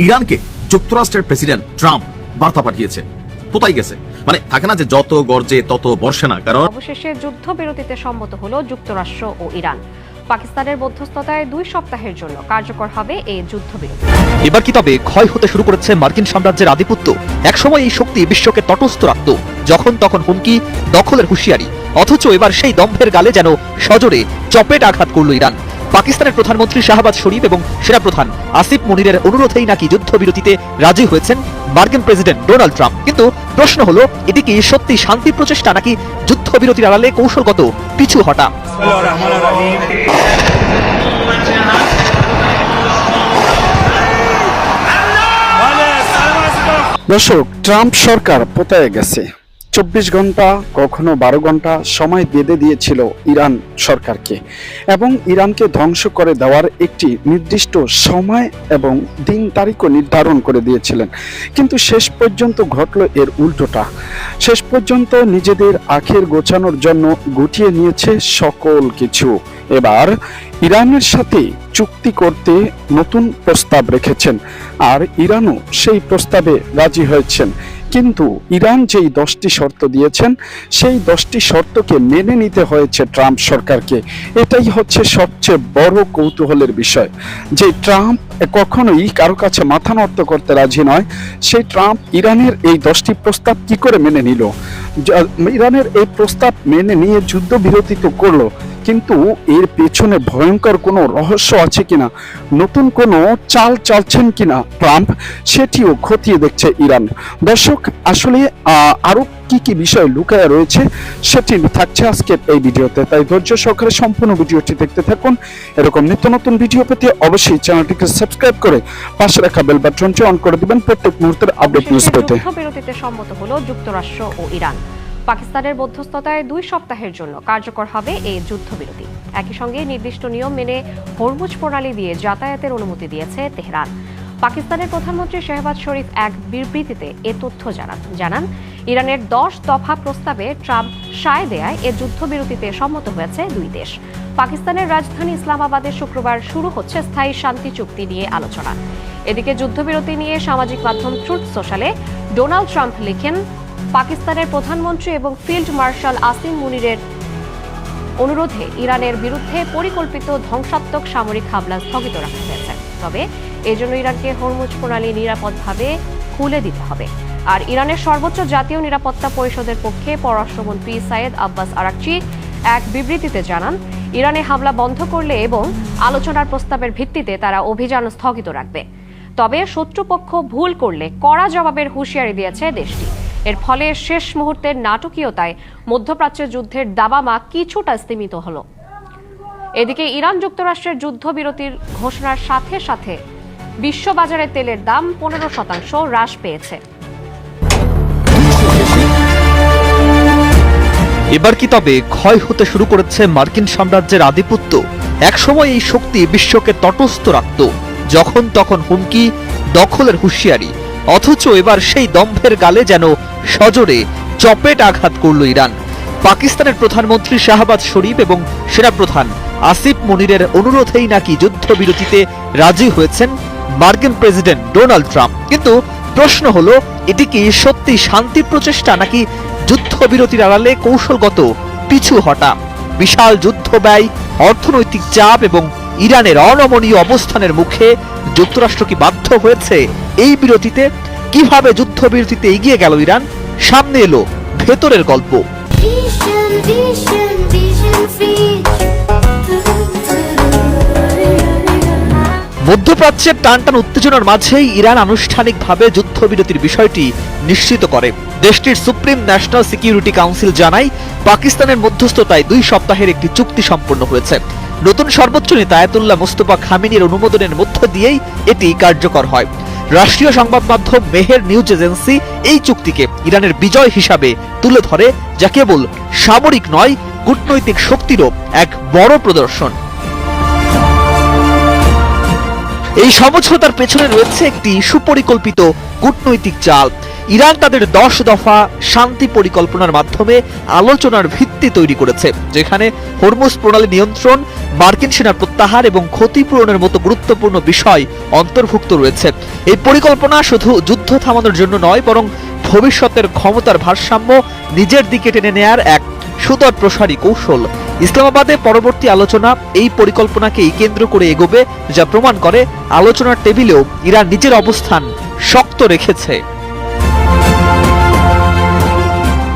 ইরানকে যুক্তরাষ্ট্রের president Trump বার্তা পাঠিয়েছে, কোথায় গেছে, মানে থাকে না যে যত গর্জে তত বর্ষে না। কারণ অবশেষে যুদ্ধবিরতিতে সম্মত হলো যুক্তরাষ্ট্র ও ইরান। পাকিস্তানের মধ্যস্থতায় 2 সপ্তাহের জন্য কার্যকর হবে এই যুদ্ধবিরতি। এবার কি তবে ক্ষয় হতে শুরু করেছে মার্কিন সাম্রাজ্যের আধিপত্য? একসময় এই শক্তি বিশ্বকে তটস্থ রাখত, যখন তখন হুমকি, দখলের হুঁশিয়ারি, অথচ এবার সেই দম্ভের গালে যেন সজোরে চপেট আঘাত করল ইরান। পাকিস্তানের প্রধানমন্ত্রী শাহবাজ শরীফ এবং সেনাপ্রধান আসিফ মনিরের অনুরোধেই নাকি যুদ্ধবিরতিতে রাজি হয়েছেন মার্কিন প্রেসিডেন্ট ডোনাল্ড ট্রাম্প। কিন্তু প্রশ্ন হলো, এটি কি সত্যি শান্তি প্রচেষ্টা নাকি যুদ্ধবিরতির আড়ালে কৌশলগত পিছু হটা? দর্শক, ট্রাম্প সরকার পতায়ে গেছে। 24 ঘন্টা, কখনো 12 ঘন্টা সময় বেঁধে দিয়েছিল ইরান সরকারকে এবং ইরানকে ধ্বংস করে দেওয়ার একটি নির্দিষ্ট সময় এবং দিন তারিখও নির্ধারণ করে দিয়েছিলেন। কিন্তু শেষ পর্যন্ত ঘটল এর উল্টোটা। শেষ পর্যন্ত নিজেদের আখের গোছানোর জন্য গুটিয়ে নিয়েছে সকল কিছু। এবার ইরানের সাথে চুক্তি করতে নতুন প্রস্তাব রেখেছেন, আর ইরানও সেই প্রস্তাবে রাজি হয়েছেন। কিন্তু ইরান যেই 10টি শর্ত দিয়েছেন, সেই 10টি শর্তকে মেনে নিতে হয়েছে ট্রাম্প সরকারকে। এটাই হচ্ছে সবচেয়ে বড় কৌতূহলের বিষয়, যে ট্রাম্প কখনোই কারো কাছে মাথা নত করতে রাজি নয়। সেই ট্রাম্প ইরানের এই 10টি প্রস্তাব কি করে মেনে নিল? ইরানের এই প্রস্তাব মেনে নিয়ে যুদ্ধবিরতি তো করলো, কিন্তু এর পেছনে ভয়ঙ্কর কোনো রহস্য আছে কিনা, নতুন কোনো চাল চালছেন কিনা ট্রাম্প, সেটিও খতিয়ে দেখছে ইরান। দর্শক, আসলে আরো কি কি বিষয় লুকায় রয়েছে সেটি থাকছে আজকের এই ভিডিওতে, তাই ধৈর্য সহকারে সম্পূর্ণ ভিডিওটি দেখতে থাকুন। এরকম নিত্য নতুন ভিডিও পেতে অবশ্যই চ্যানেলটিকে সাবস্ক্রাইব করে পাশে রাখা বেল বাটনটি অন করে দিবেন প্রত্যেক মুহূর্তের আপডেট নিউজ পেতে। যুদ্ধবিরতিতে সম্মত হলো যুক্তরাষ্ট্র ও ইরান। পাকিস্তানের মধ্যস্থতায় 2 সপ্তাহের জন্য কার্যকর হবে এই যুদ্ধবিরতি। একই সঙ্গে নির্দিষ্ট নিয়ম মেনে হরমুজ প্রণালী দিয়ে যাতায়াতের অনুমতি দিয়েছে তেহরান। পাকিস্তানের প্রধানমন্ত্রী শাহবাজ শরীফ এক বিবৃতিতে এ তথ্য জানান ইরানের 10 দফা প্রস্তাবে ট্রাম্প সায় দেয়ায় এ যুদ্ধবিরতিতে সম্মত হয়েছে 2 দেশ। পাকিস্তানের রাজধানী ইসলামাবাদে শুক্রবার শুরু হচ্ছে স্থায়ী শান্তি চুক্তি নিয়ে আলোচনা। এদিকে যুদ্ধবিরতি নিয়ে সামাজিক মাধ্যম ট্রুথ সোশ্যালে ডোনাল্ড ট্রাম্প লিখেন, পাকিস্তানের প্রধানমন্ত্রী এবং ফিল্ড মার্শাল আসিম মুনিরের অনুরোধে ইরানের বিরুদ্ধে পরিকল্পিত ধ্বংসাত্মক সামরিক হামলা স্থগিত রাখা হয়েছে। তবে এজন্য ইরানকে হরমুজ প্রণালী নিরাপদভাবে খুলে দিতে হবে। আর ইরানের সর্বোচ্চ জাতীয় নিরাপত্তা পরিষদের পক্ষে পররাষ্ট্রমন্ত্রী সাইয়েদ আব্বাস আরাকচি এক বিবৃতিতে জানান, ইরানে হামলা বন্ধ করলে এবং আলোচনার প্রস্তাবের ভিত্তিতে তারা অভিযান স্থগিত রাখবে। তবে শত্রুপক্ষ ভুল করলে কড়া জবাবের হুঁশিয়ারি দিয়েছে দেশটি। এর ফলে শেষ মুহূর্তের নাটকীয়তায় মধ্যপ্রাচ্যের যুদ্ধের দাবামা কিছুটা স্তিমিত হলো। এদিকে ইরান যুক্তরাষ্ট্রের যুদ্ধবিরতির ঘোষণার সাথে সাথে বিশ্ববাজারে তেলের দাম 15% হ্রাস পেয়েছে। এবার কি তবে ক্ষয় হতে শুরু করেছে মার্কিন সাম্রাজ্যের আধিপত্য? একসময় এই শক্তি বিশ্বকে তটস্থ রাখত, যখন তখন হুমকি, দখলের হুঁশিয়ারি, অথচ এবার সেই দম্ভের গালে যেন সজোরে চপেট আঘাত করল ইরান। পাকিস্তানের প্রধানমন্ত্রী শাহবাজ শরীফ এবং সেনাপ্রধান আসিফ মনিরের অনুরোধেই নাকি যুদ্ধবিরতিতে রাজি হয়েছেন মার্কিন প্রেসিডেন্ট ডোনাল্ড ট্রাম্প। কিন্তু প্রশ্ন হলো, এটি কি সত্যি শান্তি প্রচেষ্টা নাকি যুদ্ধবিরতির আড়ালে কৌশলগত পিছু হটা? বিশাল যুদ্ধ ব্যয়, অর্থনৈতিক চাপ এবং ইরানের অনমনীয় অবস্থানের মুখে যুক্তরাষ্ট্র কি বাধ্য হয়েছে এই বিরতিতে? কিভাবে যুদ্ধবিরতিতে এগিয়ে গেল ইরান? সামনে এলো ভেতরের গল্প। মধ্যপ্রাচ্যের টানটান উত্তেজনার মাঝেই ইরান আনুষ্ঠানিকভাবে যুদ্ধবিরতির বিষয়টি নিশ্চিত করে। দেশটির সুপ্রিম ন্যাশনাল সিকিউরিটি কাউন্সিল জানায়, পাকিস্তানের মধ্যস্থতায় 2 সপ্তাহের একটি চুক্তি সম্পন্ন হয়েছে। নতুন সর্বোচ্চ নেতা আয়াতুল্লাহ মুস্তফা খামেনির অনুমোদনের মধ্য দিয়েই এটি কার্যকর হয়। রাষ্ট্রীয় সংবাদ মাধ্যম মেহের নিউজ এজেন্সি এই চুক্তিকে ইরানের বিজয় হিসাবে তুলে ধরে, যা কেবল সামরিক নয়, কূটনৈতিক শক্তিরও এক বড় প্রদর্শন। এই সমঝোতার পেছনে রয়েছে একটি সুপরিকল্পিত কূটনৈতিক চাল। ইরান তাদের 10 দফা শান্তি পরিকল্পনার মাধ্যমে আলোচনার ভিত্তি তৈরি করেছে, যেখানে হরমুজ প্রণালী নিয়ন্ত্রণ, মার্কিন সেনা প্রত্যাহার এবং ক্ষতিপূরণের মতো গুরুত্বপূর্ণ বিষয় অন্তর্ভুক্ত রয়েছে। এই পরিকল্পনা শুধু যুদ্ধ থামানোর জন্য নয়, বরং ভবিষ্যতের ক্ষমতার ভারসাম্য নিজের দিকে টেনে নেয়ার এক সুদূর প্রসারী কৌশল। ইসলামাবাদে পরবর্তী আলোচনা এই পরিকল্পনাকেই কেন্দ্র করে এগোবে, যা প্রমাণ করে আলোচনার টেবিলেও ইরান নিজের অবস্থান শক্ত রেখেছে।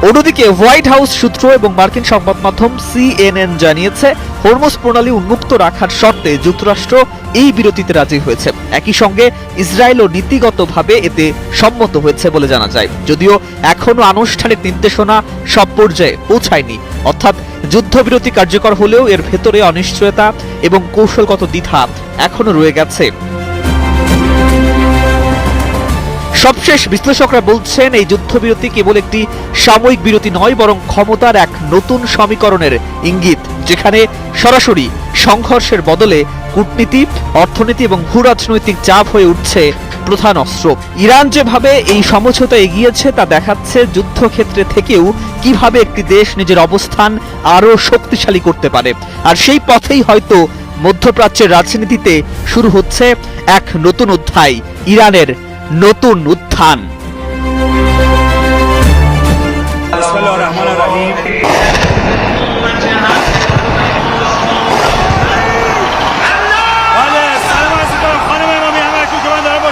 অন্যদিকে হোয়াইট হাউস সূত্র এবং মার্কিন সংবাদ মাধ্যম CNN জানিয়েছে, হরমুজ প্রণালী উন্মুক্ত রাখার শর্তে যুক্তরাষ্ট্র এই বিরতিতে রাজি হয়েছে। একই সঙ্গে ইসরায়েলও নীতিগতভাবে এতে সম্মত হয়েছে বলে জানা যায়, যদিও এখনো আনুষ্ঠানিক নির্দেশনা সব পর্যায়ে পৌঁছায়নি। অর্থাৎ যুদ্ধবিরতি কার্যকর হলেও এর ভেতরে অনিশ্চয়তা এবং কৌশলগত দ্বিধা এখনো রয়ে গেছে। সবশেষ বিশ্লেষকরা বলছেন, এই যুদ্ধবিরতি কেবল একটি সাময়িক বিরতি নয়, বরং ক্ষমতার এক নতুন সমীকরণের ইঙ্গিত, যেখানে সরাসরি সংঘর্ষের বদলে কূটনীতি, অর্থনীতি এবং ভূরাজনৈতিক চাপ হয়ে উঠছে প্রধান অস্ত্র। ইরান যেভাবে এই সমঝোতা এগিয়েছে তা দেখাচ্ছে যুদ্ধক্ষেত্রে থেকেও কিভাবে একটি দেশ নিজের অবস্থান আরও শক্তিশালী করতে পারে। আর সেই পথেই হয়তো মধ্যপ্রাচ্যের রাজনীতিতে শুরু হচ্ছে এক নতুন অধ্যায়, ইরানের নতুন উত্থান।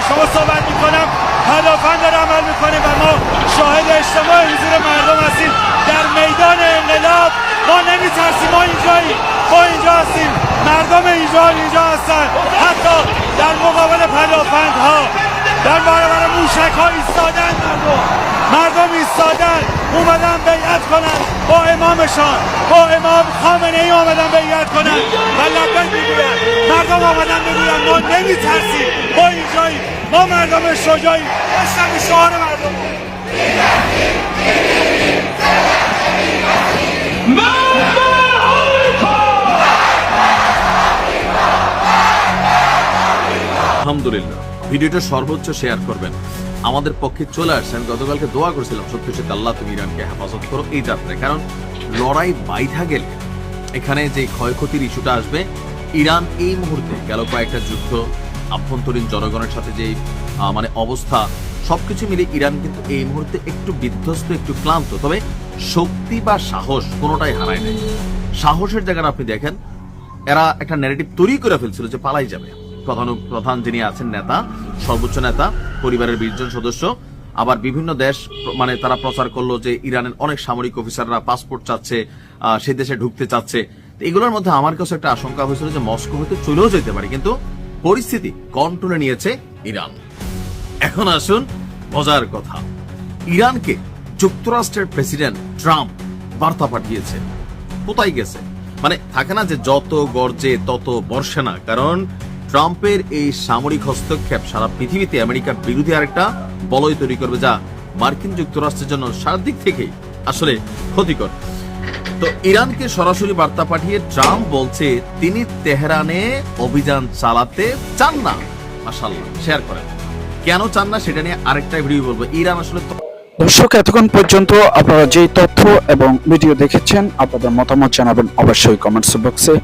شما صحبت میکنم هدفمند داره عمل میکنه و ما شاهد اجتماع حضور مردم هستیم در میدان انقلاب. ما نمیترسیم، ما اینجاییم، ما اینجا هستیم، مردم اینجا هستن. حتی در مقابل پدافندها، در برابر موشک ها ایستادن، مردم ایستادن، اومدن بیعت کنن با امامشان، با امام خامنه ای اومدن بیعت کنن و لبیک میگوین. مردم اومدن میگوین ما نمیترسیم، ما اینجاییم، ما مردم شجاعیم. داشتم شعار مردم আলহামদুলিল্লাহ, ভিডিওটা সর্বোচ্চ শেয়ার করবেন। আমাদের পক্ষে চলে আসছেন। গতকালকে দোয়া করেছিলাম, সত্যি সত্যি আল্লাহ তুমি ইরানকে হেফাজত করো এই যাত্রে, কারণ লড়াই বাইধা গেলে এখানে যে ক্ষয়ক্ষতির ইস্যুটা আসবে, ইরান এই মুহূর্তে গেল কয়েকটা যুদ্ধ, আভ্যন্তরীণ জনগণের সাথে যে মানে অবস্থা, সবকিছু মিলে ইরান কিন্তু এই মুহূর্তে একটু বিধ্বস্ত, একটু ক্লান্ত। তবে শক্তি বা সাহস কোনোটাই হারায় নাই। সাহসের জায়গাটা আপনি দেখেন, এরা একটা ন্যারেটিভ তৈরি করে ফেলছিল যে পালাই যাবে। প্রধান যিনি আছেন নেতা, সর্বোচ্চ নেতা, পরিবারের 20 জন সদস্য, আবার বিভিন্ন দেশ মানে তারা প্রচার করলো যে ইরানের অনেক সামরিক অফিসাররা পাসপোর্ট চাচ্ছে, সেই দেশে ঢুকতে চাচ্ছে। এগুলোর মধ্যে আমার কাছে একটা আশঙ্কা হয়েছিল যে মস্কো হতে চলেও যেতে পারে, কিন্তু পরিস্থিতি কন্ট্রোলে নিয়েছে ইরান। এখন আসুন মজার কথা, ইরানকে যুক্তরাষ্ট্রের প্রেসিডেন্ট ট্রাম্প বার্তা পাঠিয়েছে। কোথায় গেছে? মানে থাকে না যে যত গর্জে তত বর্ষে না, কারণ ট্রাম্পের এই সামরিক হস্তক্ষেপ সারা পৃথিবীতে আমেরিকার বিরুদ্ধে আরেকটা বলয় তৈরি করবে, যা মার্কিন যুক্তরাষ্ট্রের জন্য সারা দিক থেকেই আসলে ক্ষতিকর। তো ইরানকে সরাসরি বার্তা পাঠিয়ে ট্রাম্প বলছে তিনি তেহরানে অভিযান চালাতে চান না। মাশাআল্লাহ, শেয়ার করেন কেন চান না সেটা নিয়ে আরেকটা ভিডিও বলবো। ইরান আসলে দর্শক, এতক্ষণ পর্যন্ত আপনারা যেই তথ্য এবং ভিডিও দেখেছেন, আপনাদের মতামত জানাবেন অবশ্যই কমেন্টস বক্সে।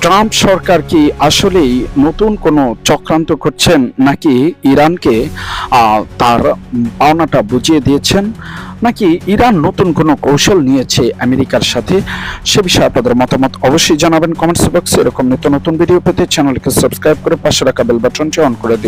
ট্রাম্প সরকার কি আসলেই নতুন কোনো চক্রান্ত করছেন, নাকি ইরানকে তার পাওনাটা বুঝিয়ে দিয়েছেন, নাকি ইরান নতুন কোনো কৌশল নিয়েছে আমেরিকার সাথে? সে বিষয়ে আপনাদের মতামত অবশ্যই জানাবেন কমেন্টস বক্সে। এরকম নিত্য নতুন ভিডিও পেতে চ্যানেলকে সাবস্ক্রাইব করে পাশে রাখা বেল বাটনটি অন করে দিন।